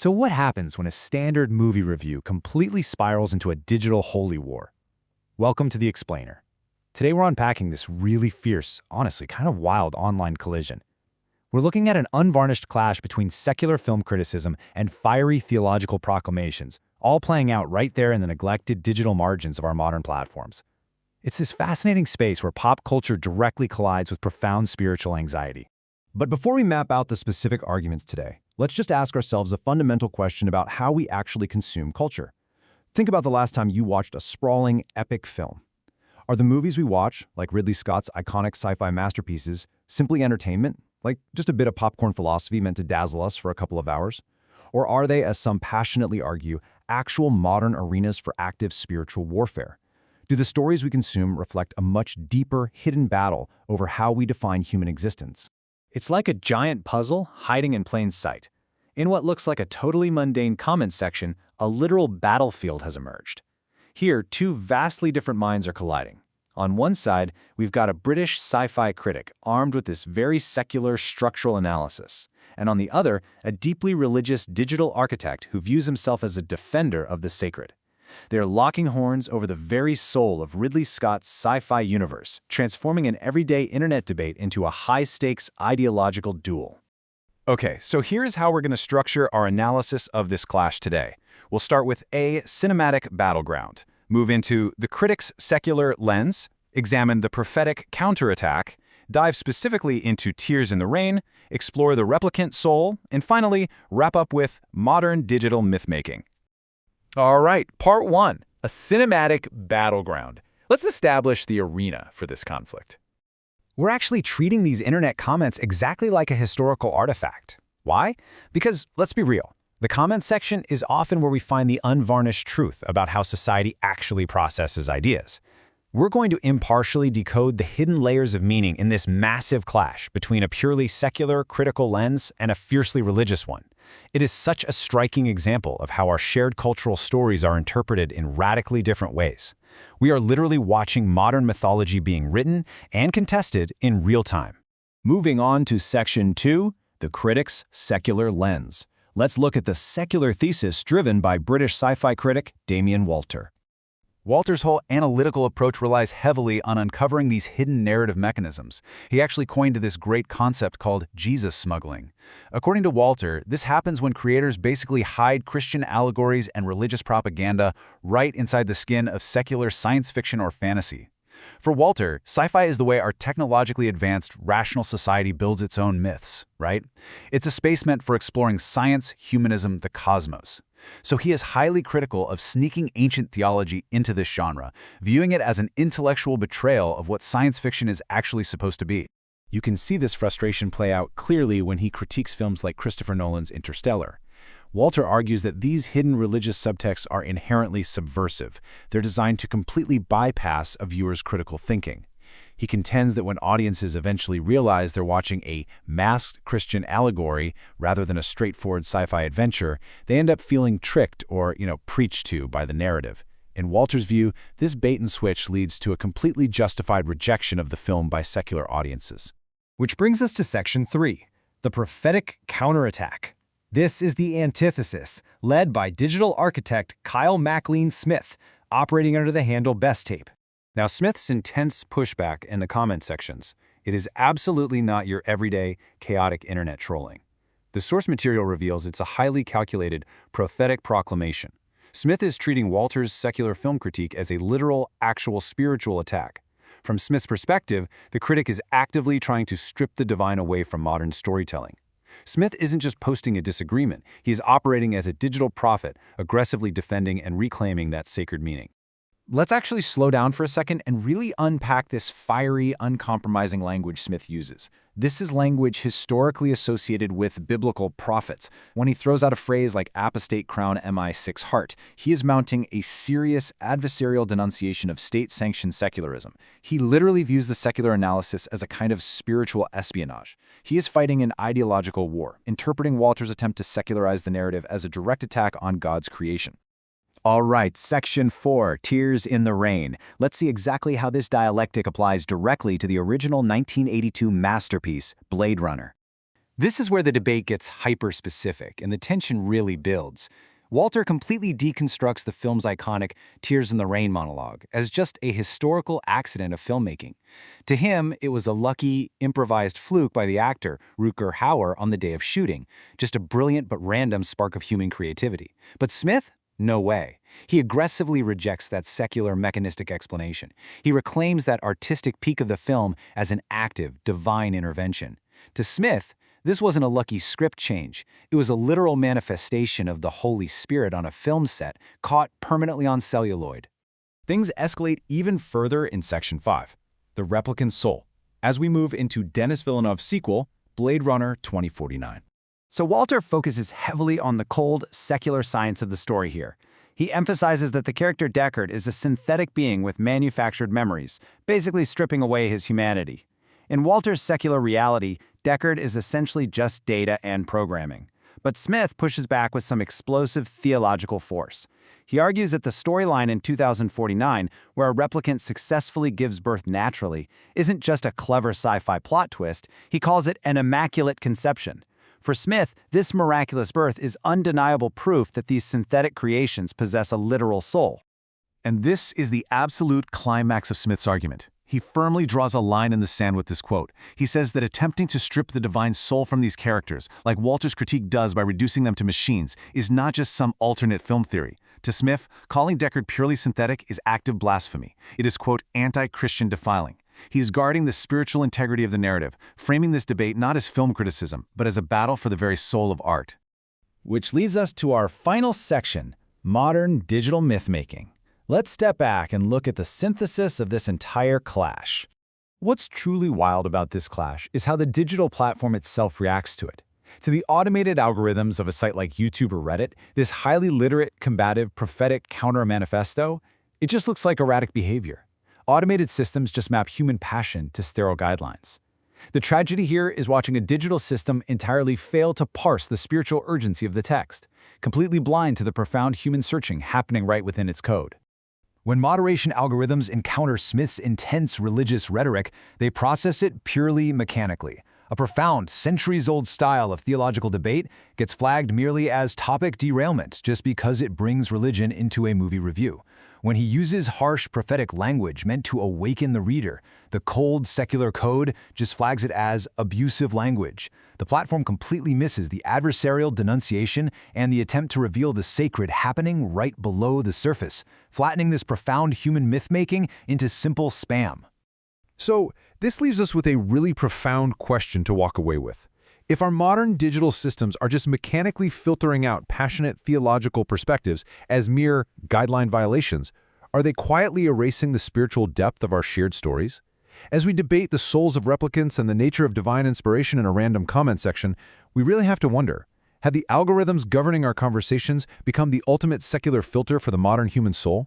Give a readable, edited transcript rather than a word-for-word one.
So what happens when a standard movie review completely spirals into a digital holy war? Welcome to The Explainer. Today we're unpacking this really fierce, honestly kind of wild online collision. We're looking at an unvarnished clash between secular film criticism and fiery theological proclamations, all playing out right there in the neglected digital margins of our modern platforms. It's this fascinating space where pop culture directly collides with profound spiritual anxiety. But before we map out the specific arguments today, let's just ask ourselves a fundamental question about how we actually consume culture. Think about the last time you watched a sprawling, epic film. Are the movies we watch, like Ridley Scott's iconic sci-fi masterpieces, simply entertainment, like just a bit of popcorn philosophy meant to dazzle us for a couple of hours? Or are they, as some passionately argue, actual modern arenas for active spiritual warfare? Do the stories we consume reflect a much deeper, hidden battle over how we define human existence? It's like a giant puzzle hiding in plain sight. In what looks like a totally mundane comment section, a literal battlefield has emerged. Here, two vastly different minds are colliding. On one side, we've got a British sci-fi critic armed with this very secular structural analysis. And on the other, a deeply religious digital architect who views himself as a defender of the sacred. They're locking horns over the very soul of Ridley Scott's sci-fi universe, transforming an everyday internet debate into a high-stakes ideological duel. Okay, so here's how we're going to structure our analysis of this clash today. We'll start with a cinematic battleground, move into the critic's secular lens, examine the prophetic counterattack, dive specifically into Tears in the Rain, explore the replicant soul, and finally, wrap up with modern digital mythmaking. All right, part one, a cinematic battleground. Let's establish the arena for this conflict. We're actually treating these internet comments exactly like a historical artifact. Why? Because, let's be real, the comment section is often where we find the unvarnished truth about how society actually processes ideas. We're going to impartially decode the hidden layers of meaning in this massive clash between a purely secular, critical lens and a fiercely religious one. It is such a striking example of how our shared cultural stories are interpreted in radically different ways. We are literally watching modern mythology being written and contested in real time. Moving on to Section 2, the critic's secular lens. Let's look at the secular thesis driven by British sci-fi critic Damien Walter. Walter's whole analytical approach relies heavily on uncovering these hidden narrative mechanisms. He actually coined this great concept called Jesus smuggling. According to Walter, this happens when creators basically hide Christian allegories and religious propaganda right inside the skin of secular science fiction or fantasy. For Walter, sci-fi is the way our technologically advanced, rational society builds its own myths, right? It's a space meant for exploring science, humanism, the cosmos. So he is highly critical of sneaking ancient theology into this genre, viewing it as an intellectual betrayal of what science fiction is actually supposed to be. You can see this frustration play out clearly when he critiques films like Christopher Nolan's Interstellar. Walter argues that these hidden religious subtexts are inherently subversive. They're designed to completely bypass a viewer's critical thinking. He contends that when audiences eventually realize they're watching a masked Christian allegory rather than a straightforward sci-fi adventure, they end up feeling tricked or, preached to by the narrative. In Walter's view, this bait and switch leads to a completely justified rejection of the film by secular audiences. Which brings us to Section 3, the prophetic counterattack. This is the antithesis, led by digital architect Kyle MacLean Smith, operating under the handle Best Tape. Now, Smith's intense pushback in the comment sections, it is absolutely not your everyday, chaotic internet trolling. The source material reveals it's a highly calculated, prophetic proclamation. Smith is treating Walter's secular film critique as a literal, actual spiritual attack. From Smith's perspective, the critic is actively trying to strip the divine away from modern storytelling. Smith isn't just posting a disagreement, he is operating as a digital prophet, aggressively defending and reclaiming that sacred meaning. Let's actually slow down for a second and really unpack this fiery, uncompromising language Smith uses. This is language historically associated with biblical prophets. When he throws out a phrase like apostate crown MI6 heart, he is mounting a serious adversarial denunciation of state-sanctioned secularism. He literally views the secular analysis as a kind of spiritual espionage. He is fighting an ideological war, interpreting Walter's attempt to secularize the narrative as a direct attack on God's creation. All right, Section 4, Tears in the Rain. Let's see exactly how this dialectic applies directly to the original 1982 masterpiece, Blade Runner. This is where the debate gets hyper-specific and the tension really builds. Walter completely deconstructs the film's iconic Tears in the Rain monologue as just a historical accident of filmmaking. To him, it was a lucky, improvised fluke by the actor, Rutger Hauer, on the day of shooting, just a brilliant but random spark of human creativity. But Smith? No way. He aggressively rejects that secular, mechanistic explanation. He reclaims that artistic peak of the film as an active, divine intervention. To Smith, this wasn't a lucky script change. It was a literal manifestation of the Holy Spirit on a film set, caught permanently on celluloid. Things escalate even further in Section 5, The Replicant's Soul, as we move into Denis Villeneuve's sequel, Blade Runner 2049. So Walter focuses heavily on the cold, secular science of the story here. He emphasizes that the character Deckard is a synthetic being with manufactured memories, basically stripping away his humanity. In Walter's secular reality, Deckard is essentially just data and programming. But Smith pushes back with some explosive theological force. He argues that the storyline in 2049, where a replicant successfully gives birth naturally, isn't just a clever sci-fi plot twist. He calls it an immaculate conception. For Smith, this miraculous birth is undeniable proof that these synthetic creations possess a literal soul. And this is the absolute climax of Smith's argument. He firmly draws a line in the sand with this quote. He says that attempting to strip the divine soul from these characters, like Walter's critique does by reducing them to machines, is not just some alternate film theory. To Smith, calling Deckard purely synthetic is active blasphemy. It is, quote, anti-Christian defiling. He's guarding the spiritual integrity of the narrative, framing this debate not as film criticism, but as a battle for the very soul of art. Which leads us to our final section, modern digital myth-making. Let's step back and look at the synthesis of this entire clash. What's truly wild about this clash is how the digital platform itself reacts to it. To the automated algorithms of a site like YouTube or Reddit, this highly literate, combative, prophetic counter-manifesto, it just looks like erratic behavior. Automated systems just map human passion to sterile guidelines. The tragedy here is watching a digital system entirely fail to parse the spiritual urgency of the text, completely blind to the profound human searching happening right within its code. When moderation algorithms encounter Smith's intense religious rhetoric, they process it purely mechanically. A profound, centuries-old style of theological debate gets flagged merely as topic derailment just because it brings religion into a movie review. When he uses harsh prophetic language meant to awaken the reader, the cold secular code just flags it as abusive language. The platform completely misses the adversarial denunciation and the attempt to reveal the sacred happening right below the surface, flattening this profound human myth-making into simple spam. So, this leaves us with a really profound question to walk away with. If our modern digital systems are just mechanically filtering out passionate theological perspectives as mere guideline violations, are they quietly erasing the spiritual depth of our shared stories? As we debate the souls of replicants and the nature of divine inspiration in a random comment section, we really have to wonder, have the algorithms governing our conversations become the ultimate secular filter for the modern human soul?